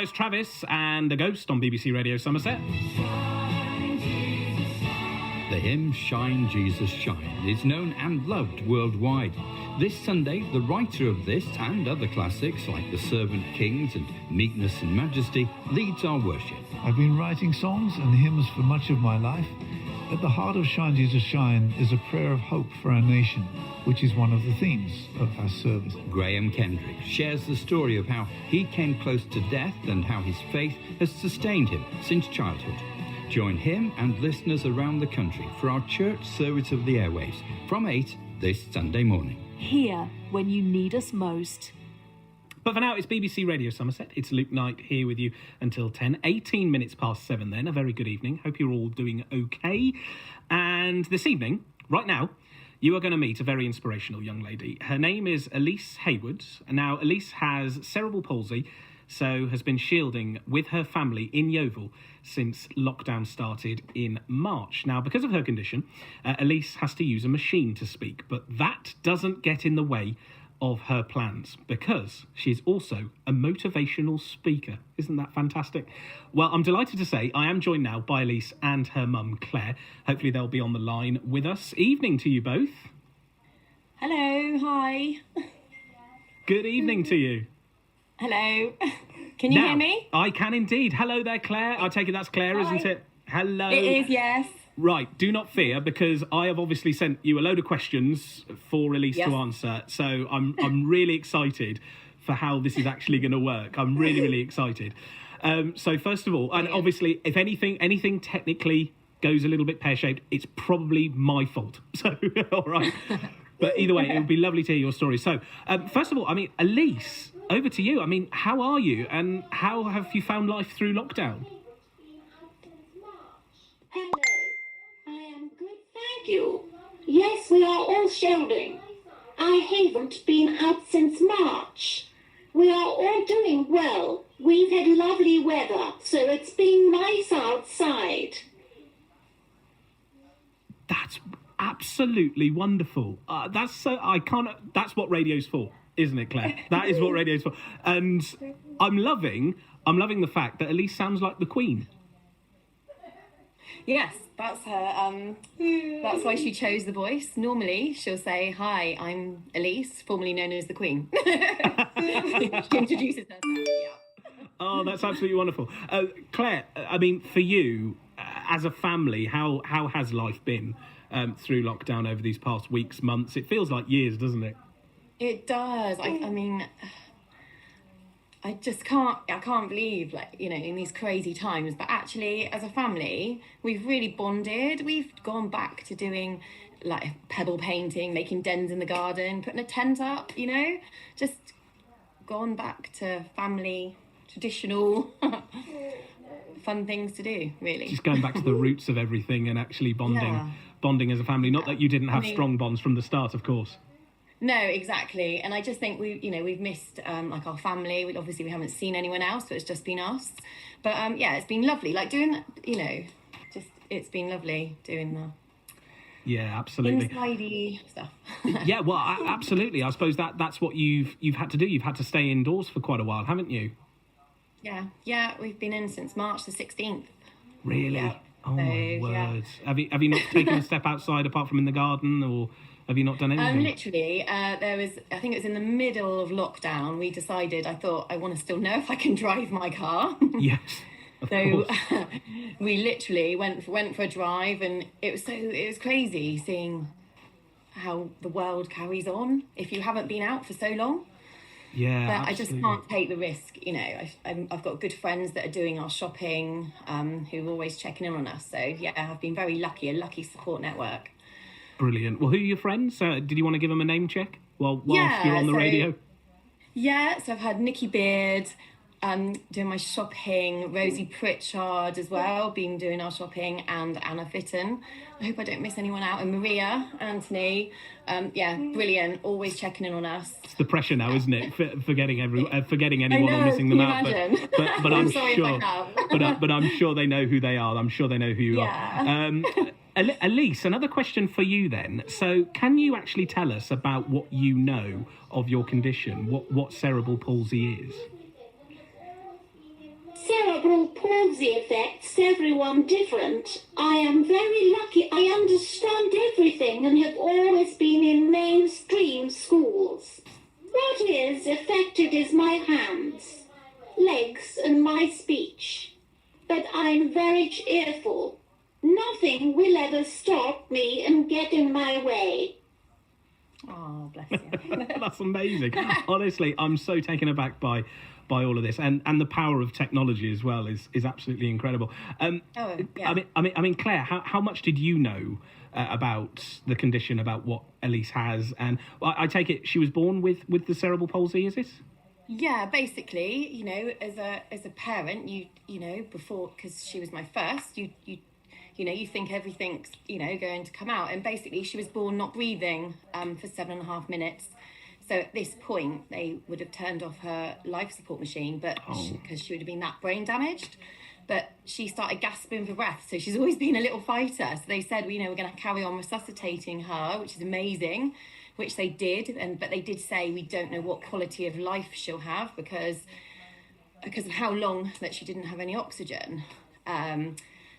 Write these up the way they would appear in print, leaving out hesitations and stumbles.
there's Travis and The Ghost on BBC Radio Somerset. The hymn Shine, Jesus, Shine is known and loved worldwide. This Sunday, the writer of this and other classics like The Servant Kings and Meekness and Majesty leads our worship. I've been writing songs and hymns for much of my life. At the heart of Shine, Jesus, Shine is a prayer of hope for our nation, which is one of the themes of our service. Graham Kendrick shares the story of how he came close to death and how his faith has sustained him since childhood. Join him and listeners around the country for our church service of the airwaves from 8 this Sunday morning. Here when you need us most. But for now, it's BBC Radio Somerset. It's Luke Knight here with you until 10, 18 minutes past 7 then. A very good evening. Hope you're all doing okay. And this evening, right now, you are going to meet a very inspirational young lady. Her name is Elise Hayward. Now, Elise has cerebral palsy, so has been shielding with her family in Yeovil since lockdown started in March. Now, because of her condition, Elise has to use a machine to speak, but that doesn't get in the way of her plans because she's also a motivational speaker. Isn't that fantastic? Well, I'm delighted to say I am joined now by Elise and her mum, Claire. Hopefully they'll be on the line with us. Evening to you both. Hello, hi. Good evening to you. Hello. Can you hear me? I can indeed. Hello there, Claire. I take it that's Claire, Hi. isn't it? Hello. It is, yes. Right, do not fear because I have obviously sent you a load of questions for Elise Yes. to answer. So I'm really excited for how this is actually going to work. I'm really, really excited. So first of all, and obviously if anything technically goes a little bit pear-shaped, it's probably my fault. So, all right. But either way, it would be lovely to hear your story. So, first of all, I mean, Elise, over to you. I mean, how are you and how have you found life through lockdown? Hello, I am good, thank you. Yes, we are all shielding. I haven't been out since March. We are all doing well. We've had lovely weather, so it's been nice outside. That's absolutely wonderful. That's what radio's for, isn't it, Claire? That is what radio's for. And I'm loving the fact that Elise sounds like the Queen. Yes, that's her. That's why she chose the voice. Normally, she'll say, "Hi, I'm Elise, formerly known as the Queen." She introduces herself. Yeah. Oh, that's absolutely wonderful. Claire, I mean, for you, as a family, how has life been through lockdown over these past weeks, months? It feels like years, doesn't it? It does. I mean, I just can't believe, like, you know, in these crazy times, but actually as a family, we've really bonded. We've gone back to doing like pebble painting, making dens in the garden, putting a tent up, you know, just gone back to family, traditional fun things to do, really. Just going back to the roots of everything and actually bonding as a family. Not that you didn't have strong bonds from the start, of course. No, exactly. And I just think we've missed like our family. We haven't seen anyone else, so it's just been us. But it's been lovely. Like doing, it's been lovely doing the absolutely insidey stuff. Yeah, well, absolutely. I suppose that's what you've had to do. You've had to stay indoors for quite a while, haven't you? Yeah. We've been in since March the 16th. Really? Yeah. Oh my word! Have you not taken a step outside apart from in the garden, or have you not done anything? Literally, I think it was in the middle of lockdown. We decided. I thought I want to still know if I can drive my car. Yes. So we literally went for a drive, and it was crazy seeing how the world carries on if you haven't been out for so long. Yeah, but absolutely. I just can't take the risk. You know, I've got good friends that are doing our shopping, who are always checking in on us. So yeah, I've been very lucky, a lucky support network. Brilliant. Well, who are your friends? Did you want to give them a name check whilst you're on the radio? Yeah, so I've had Nikki Beard doing my shopping, Rosie Pritchard as well, been doing our shopping, and Anna Fitton. I hope I don't miss anyone out. And Maria Anthony, brilliant, always checking in on us. It's the pressure now, isn't it? Forgetting anyone or missing them out. But I'm sure. But I'm sure they know who they are. I'm sure they know who you are. Elise, another question for you then. So can you actually tell us about what you know of your condition, what cerebral palsy is? Cerebral palsy affects everyone different. I am very lucky. I understand everything and have always been in mainstream schools. What is affected is my hands, legs, and my speech. But I'm very cheerful. Nothing will ever stop me and get in my way. Oh, bless you. That's amazing. Honestly, I'm so taken aback by all of this, and the power of technology as well is absolutely incredible. Yeah. I mean, Claire, how much did you know about the condition, about what Elise has? And I take it she was born with the cerebral palsy, is it? Yeah, basically, you know, as a parent, you know, before, because she was my first, you know, you think everything's, you know, going to come out. And basically she was born not breathing for 7.5 minutes. So at this point, they would have turned off her life support machine, but because she would have been that brain damaged. But she started gasping for breath. So she's always been a little fighter. So they said, well, you know, we're going to carry on resuscitating her, which is amazing, which they did. But they did say, we don't know what quality of life she'll have because of how long that she didn't have any oxygen.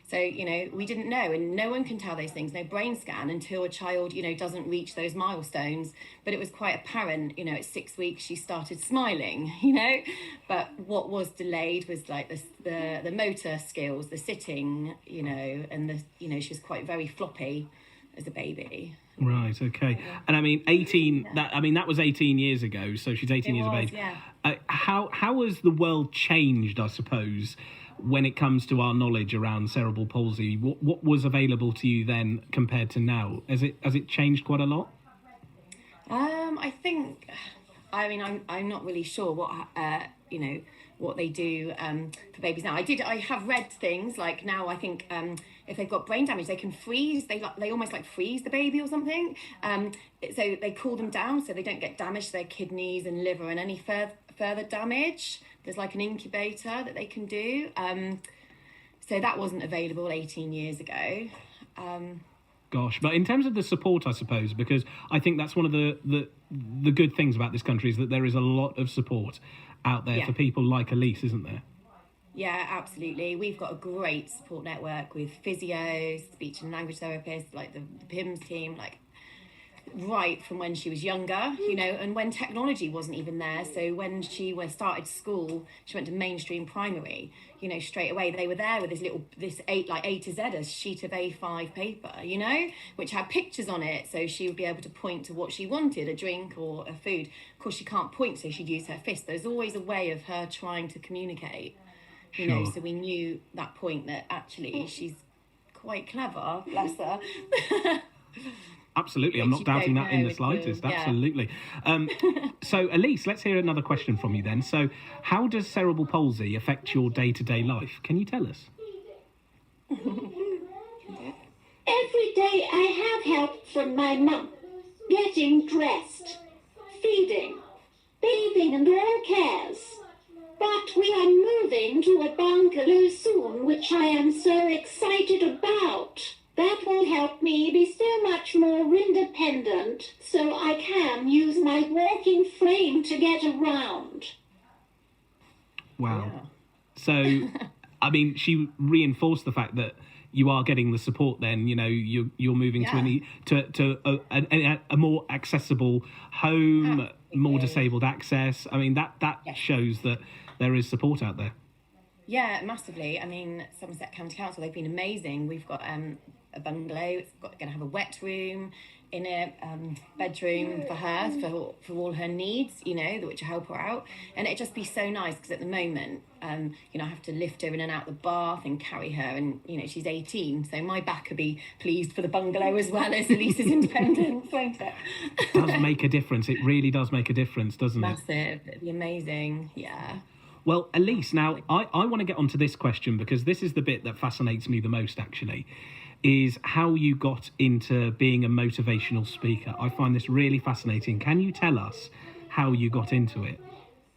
So, you know, we didn't know, and no one can tell those things, no brain scan, until a child, you know, doesn't reach those milestones. But it was quite apparent, you know, at 6 weeks she started smiling, you know. But what was delayed was like the motor skills, the sitting, you know, and you know, she was quite very floppy as a baby. Right, okay. And I mean, 18, that was 18 years ago, so she's 18 years of age. Yeah. How has the world changed, I suppose, when it comes to our knowledge around cerebral palsy? What was available to you then compared to now? Has it changed quite a lot? I think, I mean, I'm not really sure what you know, what they do for babies now. I have read things like now. I think if they've got brain damage, they can freeze. They almost like freeze the baby or something. So they cool them down so they don't get damaged to their kidneys and liver and any further damage. There's like an incubator that they can do. So that wasn't available 18 years ago. Gosh, but in terms of the support, I suppose, because I think that's one of the good things about this country is that there is a lot of support out there for people like Elise, isn't there? Yeah, absolutely. We've got a great support network with physios, speech and language therapists, like the PIMS team, like right from when she was younger, you know, and when technology wasn't even there. So when she started school, she went to mainstream primary, you know, straight away they were there with this A to Z, a sheet of A5 paper, you know, which had pictures on it, so she would be able to point to what she wanted, a drink or a food. Of course she can't point, so she'd use her fist. There's always a way of her trying to communicate, you know, so we knew that point that actually she's quite clever, bless her. Absolutely, I'm not doubting that in the slightest. Yeah. Absolutely. So, Elise, let's hear another question from you then. So, how does cerebral palsy affect your day-to-day life? Can you tell us? Every day I have help from my mum. Getting dressed, feeding, bathing and all cares. But we are moving to a bungalow soon, which I am so excited about. That will help me be so much more independent, so I can use my walking frame to get around. Wow. Yeah. So, I mean, she reinforced the fact that you are getting the support then, you know, you're moving to a more accessible home, absolutely. More disabled access. I mean, that shows that there is support out there. Yeah, massively. I mean, Somerset County Council, they've been amazing. We've got a bungalow. It's going to have a wet room, in a bedroom for her, for all her needs, you know, which will help her out. And it'd just be so nice because at the moment, you know, I have to lift her in and out the bath and carry her, and, you know, she's 18, so my back could be pleased for the bungalow as well as Elise's independence, won't it? It does make a difference. It really does make a difference, doesn't it? Massive. It'd be amazing, yeah. Well, Elise, now, I want to get onto this question because this is the bit that fascinates me the most, actually, is how you got into being a motivational speaker. I find this really fascinating. Can you tell us how you got into it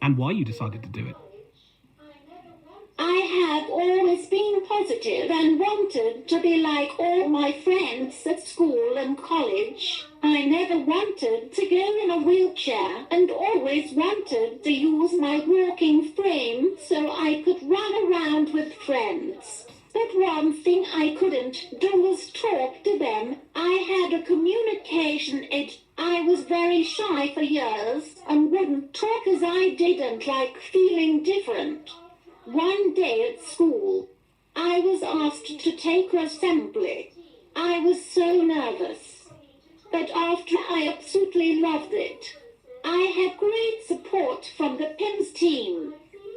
and why you decided to do it? I have always been positive and wanted to be like all my friends at school and college. I never wanted to go in a wheelchair and always wanted to use my walking frame so I could run around with friends. But one thing I couldn't do was talk to them. I had a communication edge. I was very shy for years and wouldn't talk as I didn't like feeling different. One day at school, I was asked to take assembly. I was so nervous. But after I absolutely loved it. I had great support from the PIMS team,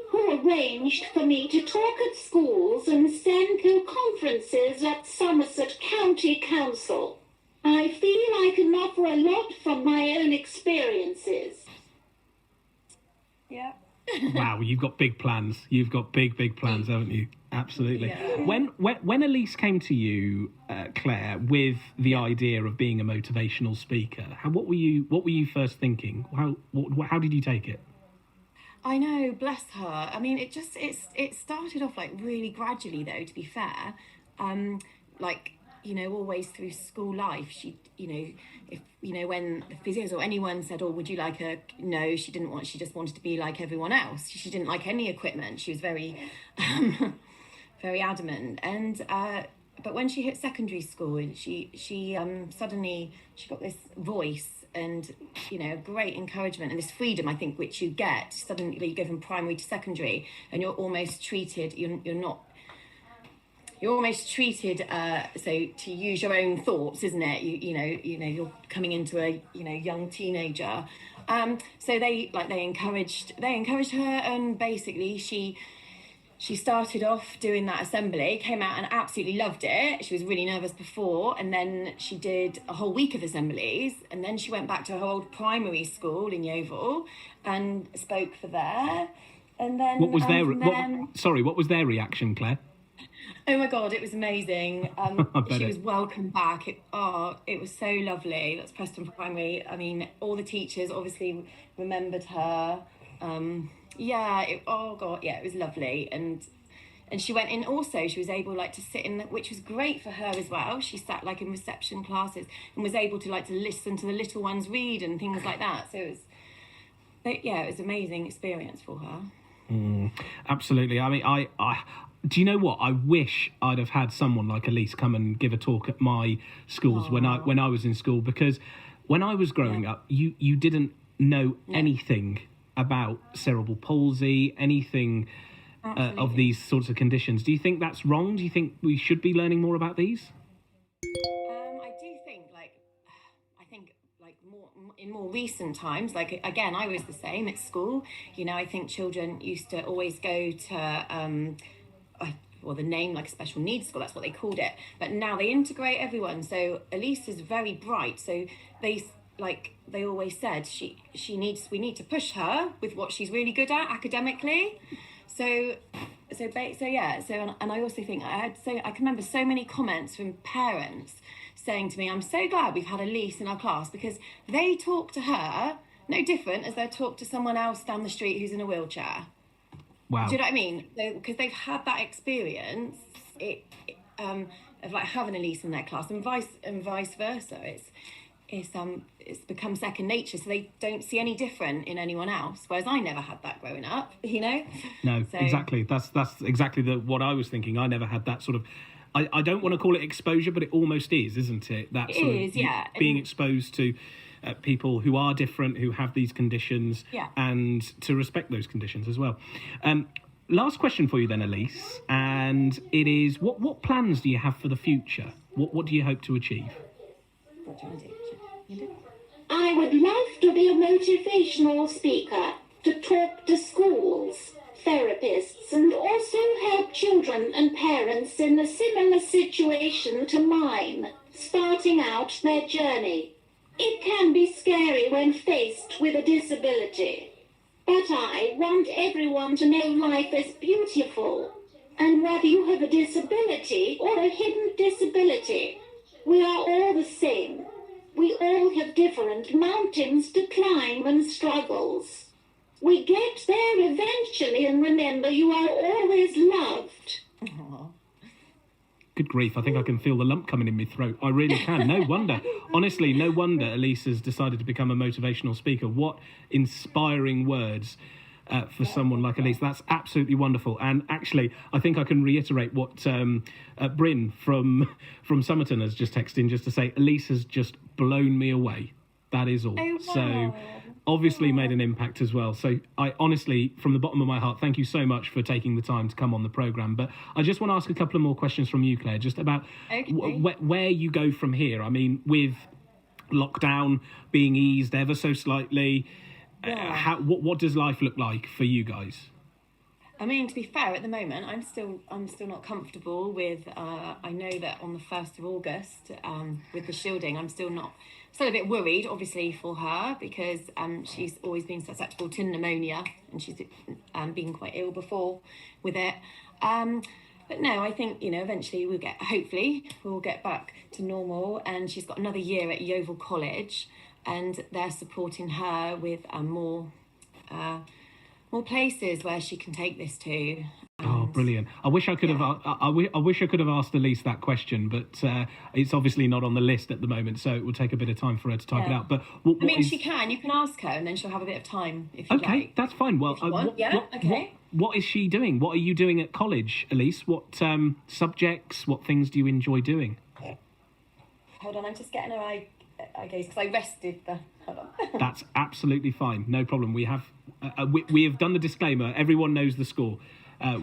who arranged for me to talk at schools and SENCO conferences at Somerset County Council. I feel I can offer a lot from my own experiences. Yeah. Wow, you've got big plans. You've got big plans, haven't you? Absolutely. Yeah. When Elise came to you, Claire, with the idea of being a motivational speaker, what were you first thinking? How did you take it? I know, bless her. I mean, it started off like really gradually, though. To be fair, like, you know, always through school life, she, you know, if you know, when the physios or anyone said, "Oh, would you like a?" No, she didn't want. She just wanted to be like everyone else. She didn't like any equipment. She was very, very adamant. And but when she hit secondary school, she suddenly she got this voice. And, you know, great encouragement and this freedom, I think, which you get. Suddenly you go from primary to secondary and you're almost treated, you're almost treated, so to use your own thoughts, isn't it? You know, you're coming into a, you know, young teenager. So they encouraged her, and basically she started off doing that assembly, came out and absolutely loved it. She was really nervous before, and then she did a whole week of assemblies, and then she went back to her old primary school in Yeovil and spoke for there. And then What was their reaction, Claire? Oh my God, it was amazing. She was welcomed back. It was so lovely. That's Preston Primary. I mean, all the teachers obviously remembered her. It was lovely. And she went in also, she was able like to sit in, which was great for her as well. She sat like in reception classes and was able to like to listen to the little ones read and things like that. So it was an amazing experience for her. Absolutely. I mean, I do you know what? I wish I'd have had someone like Elise come and give a talk at my schools when I was in school, because when I was growing up, you didn't know anything about cerebral palsy, anything of these sorts of conditions. Do you think that's wrong? Do you think we should be learning more about these? I do think, more in more recent times, like, again, I was the same at school. You know, I think children used to always go to the name like a special needs school, that's what they called it, but now they integrate everyone. So Elise is very bright, so they always said we need to push her with what she's really good at academically. And I also think I can remember so many comments from parents saying to me, "I'm so glad we've had Elise in our class, because they talk to her no different as they talk to someone else down the street who's in a wheelchair." Wow. Do you know what I mean? Because they've had that experience of like having Elise in their class, and vice versa. It's become second nature, so they don't see any different in anyone else. Whereas I never had that growing up, you know. No, exactly. That's exactly what I was thinking. I never had that sort of. I don't want to call it exposure, but it almost is, isn't it? That sort of being exposed to people who are different, who have these conditions, and to respect those conditions as well. Last question for you then, Elise, and it is: what plans do you have for the future? What do you hope to achieve? What do you want to do? I would love to be a motivational speaker, to talk to schools, therapists, and also help children and parents in a similar situation to mine, starting out their journey. It can be scary when faced with a disability, but I want everyone to know life is beautiful, and whether you have a disability or a hidden disability, we are all the same. We all have different mountains to climb and struggles. We get there eventually, and remember, you are always loved. Aww. Good grief, I think I can feel the lump coming in my throat. I really can. No wonder. Honestly, no wonder Elise has decided to become a motivational speaker. What inspiring words for someone like Elise. That's absolutely wonderful. And actually, I think I can reiterate what Bryn from Somerton has just texted in, just to say, Elise has just blown me away. That is all. Oh, wow. So obviously made an impact as well. So I honestly, from the bottom of my heart, thank you so much for taking the time to come on the programme. But I just want to ask a couple of more questions from you, Claire, just about where you go from here. I mean, with lockdown being eased ever so slightly, what does life look like for you guys? I mean, to be fair, at the moment, I'm still not comfortable with. I know that on the 1st of August, with the shielding, I'm still a bit worried, obviously, for her, because she's always been susceptible to pneumonia, and she's been quite ill before with it. But no, I think eventually hopefully we'll get back to normal. And she's got another year at Yeovil College, and they're supporting her with more places where she can take this to. Oh, brilliant! I wish I could have. I wish I could have asked Elise that question, but it's obviously not on the list at the moment, so it will take a bit of time for her to type it out. But she can. You can ask her, and then she'll have a bit of time if you like. Okay, that's fine. Well, what is she doing? What are you doing at college, Elise? What subjects? What things do you enjoy doing? Hold on, I'm just getting her eye gaze because I rested the. Hold on. That's absolutely fine. No problem. We have done the disclaimer. Everyone knows the score.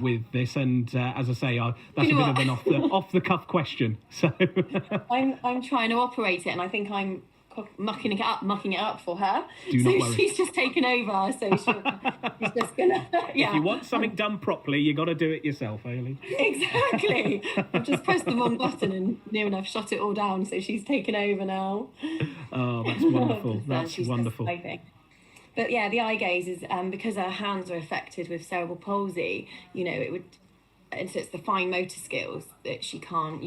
With this, and as I say, that's a bit of an off the cuff question. So I'm trying to operate it, and I think I'm mucking it up for her. Do not worry. She's just taken over, so she's just gonna. Yeah. If you want something done properly, you got to do it yourself, Aileen. Exactly. I've just pressed the wrong button and near enough shut it all down, so she's taken over now. Oh, that's wonderful. That's she's wonderful. But yeah, the eye gaze is because her hands are affected with cerebral palsy. It would, and so it's the fine motor skills that she can't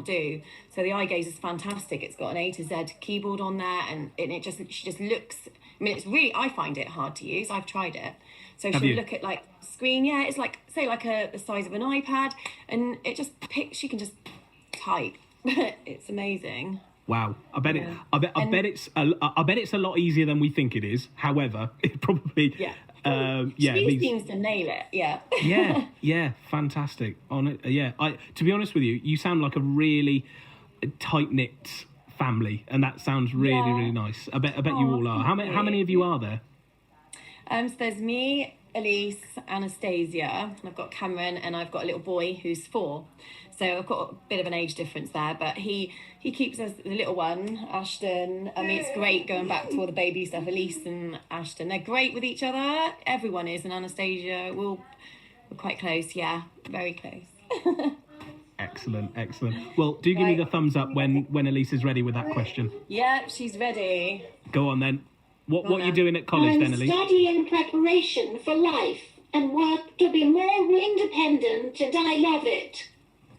do. So the eye gaze is fantastic. It's got an A to Z keyboard on there, and she just looks. I mean, it's really, I find it hard to use. I've tried it. So she'll look at like screen. Yeah, it's like say like the size of an iPad, and it just she can just type. It's amazing. Wow, I bet it's a lot easier than we think it is. However, it probably she seems to nail it. Yeah, fantastic. To be honest with you, you sound like a really tight knit family, and that sounds really really nice. I bet you all are. How many of you are there? So there's me, Elise, Anastasia, and I've got Cameron, and I've got a little boy who's 4. So I've got a bit of an age difference there, but he keeps us, the little one, Ashton. I mean, it's great going back to all the baby stuff. Elise and Ashton, they're great with each other. Everyone is, and Anastasia, we're quite close. Yeah, very close. Excellent. Well, do give me the thumbs up when Elise is ready with that question. Yeah, she's ready. Go on then. What are you doing at college then, Elise? Studying preparation for life and work to be more independent, and I love it.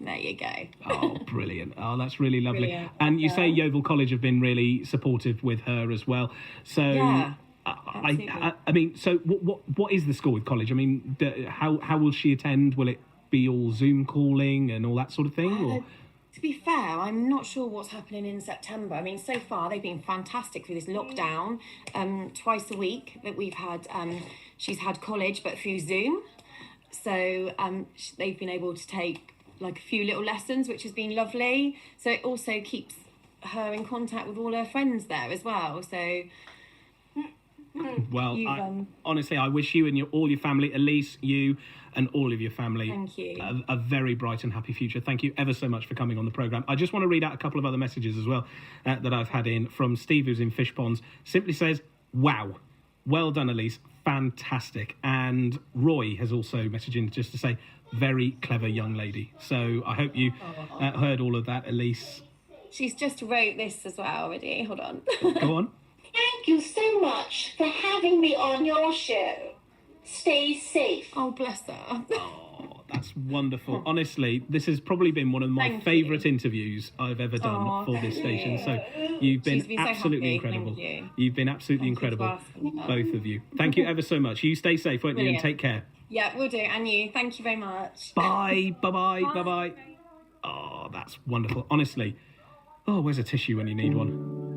There you go. Oh, brilliant. Oh, that's really lovely. Brilliant. And you say Yeovil College have been really supportive with her as well. So, yeah, I mean, so what is the score with college? I mean, how will she attend? Will it be all Zoom calling and all that sort of thing? Or? To be fair, I'm not sure what's happening in September. I mean, so far they've been fantastic through this lockdown. Twice a week that we've had, she's had college, but through Zoom. So they've been able to take like a few little lessons, which has been lovely. So it also keeps her in contact with all her friends there as well. So well, honestly, I wish you and all your family, Elise, you and all of your family, thank you, a very bright and happy future. Thank you ever so much for coming on the programme. I just want to read out a couple of other messages as well that I've had in from Steve, who's in Fish Ponds. Simply says, wow, well done, Elise, fantastic. And Roy has also messaged in just to say, very clever young lady. So I hope you heard all of that, Elise. She's just wrote this as well already. Hold on. Go on. Thank you so much for having me on your show. Stay safe. Oh, bless her. Oh, that's wonderful. Honestly, this has probably been one of my favourite interviews I've ever done for this station. So you've been absolutely incredible. You've been absolutely incredible, both of you. Thank you ever so much. You stay safe, won't you? And take care. Yeah, we'll do. And you. Thank you very much. Bye. Bye-bye. Bye-bye. Oh, that's wonderful. Honestly. Oh, where's a tissue when you need one?